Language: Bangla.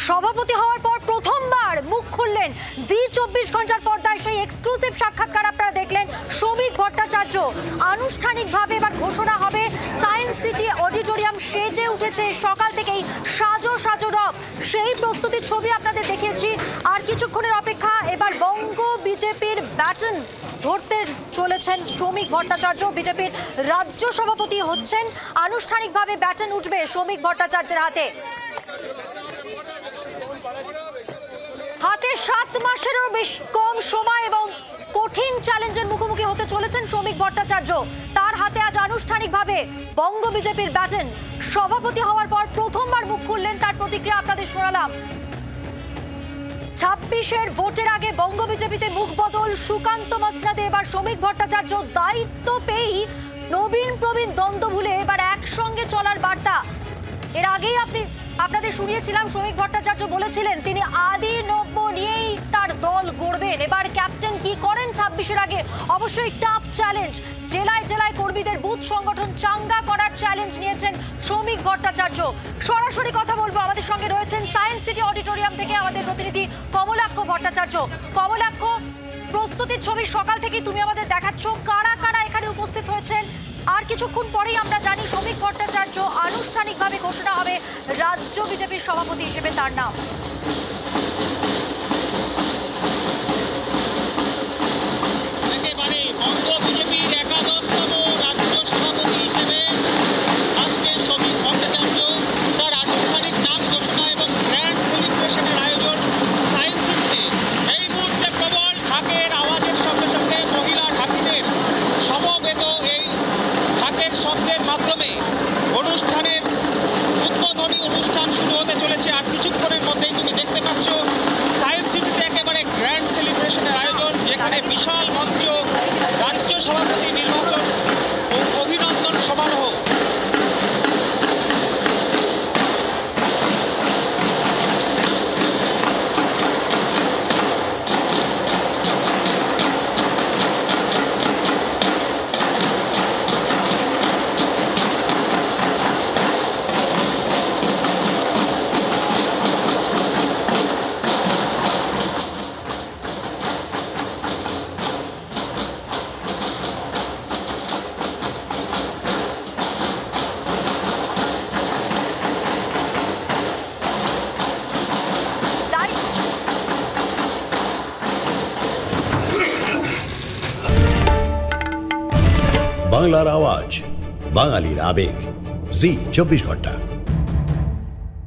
সভাপতি হওয়ার পর প্রথমবার মুখ খুললেন জি 24 ঘন্টার পর্দায়। সেই এক্সক্লুসিভ সাক্ষাৎকার আপনারা দেখলেন শ্রমিক ভট্টাচার্য। আনুষ্ঠানিকভাবে এবার ঘোষণা হবে। সায়েন্স সিটি অডিটোরিয়াম সেজে উঠেছে সকাল থেকেই, সাজো সাজো রব। সেই প্রস্তুতির ছবি আপনাদের দেখিয়েছি। আর কিছুক্ষণের অপেক্ষা, এবার বঙ্গ বিজেপির ব্যাটন ধরতে চলেছেন শ্রমিক ভট্টাচার্য। বিজেপির রাজ্য সভাপতি হচ্ছেন। আনুষ্ঠানিকভাবে ব্যাটন উঠবে শ্রমিক ভট্টাচার্যের হাতে। হাতে 7 মাসেরও বেশ কম সময় এবং কঠিন চ্যালেঞ্জের মুখোমুখি হতে চলেছেন শ্রমিক ভট্টাচার্য। তার হাতে আজ আনুষ্ঠানিকভাবে বঙ্গ বিজেপির ব্যাটন। সভাপতি হওয়ার পর প্রথমবার মুখ খুললেন, তার প্রতিক্রিয়া আপনাদের শোনালাম। 26-এর ভোটের আগে বঙ্গ বিজেপিতে মুখ বদল সুকান্ত মসনাদে। এবার শ্রমিক ভট্টাচার্য দায়িত্ব পেয়েই নবীন প্রবীণ দ্বন্দ্ব ভুলে এবার একসঙ্গে চলার বার্তা। এর আগেই আপনাদের শুনিয়েছিলাম, শ্রমিক ভট্টাচার্য বলেছিলেন তিনি আদি নব্য নিয়েই তার দল গড়বেন। এবার ক্যাপ্টেন কি করেন 26-এর আগে? অবশ্যই টাফ চ্যালেঞ্জ। জেলায় জেলায় কর্মীদের বুথ সংগঠন চাঙ্গা করার চ্যালেঞ্জ নিয়েছেন শ্রমিক ভট্টাচার্য। সরাসরি কথা বলবো, আমাদের সঙ্গে রয়েছেন সায়েন্স সিটি অডিটোরিয়াম থেকে আমাদের প্রতিনিধি কমলাক্ষ ভট্টাচার্য। কমলাক্ষ, প্রস্তুতির ছবি সকাল থেকে তুমি আমাদের দেখাচ্ছ। কারা কারা এখানে উপস্থিত হয়েছেন? আর কিছুক্ষণ পরেই আমরা জানি শ্রমিক ভট্টাচার্য আনুষ্ঠানিকভাবে ঘোষণা হবে রাজ্য বিজেপির সভাপতি হিসেবে তার নাম। বিশাল মঞ্চ, রাজ্য সভাপতি নির্বাচন ও অভিনন্দন সমারোহ। বাংলার আওয়াজ, বাঙালির আবেগ, জি 24 ঘন্টা।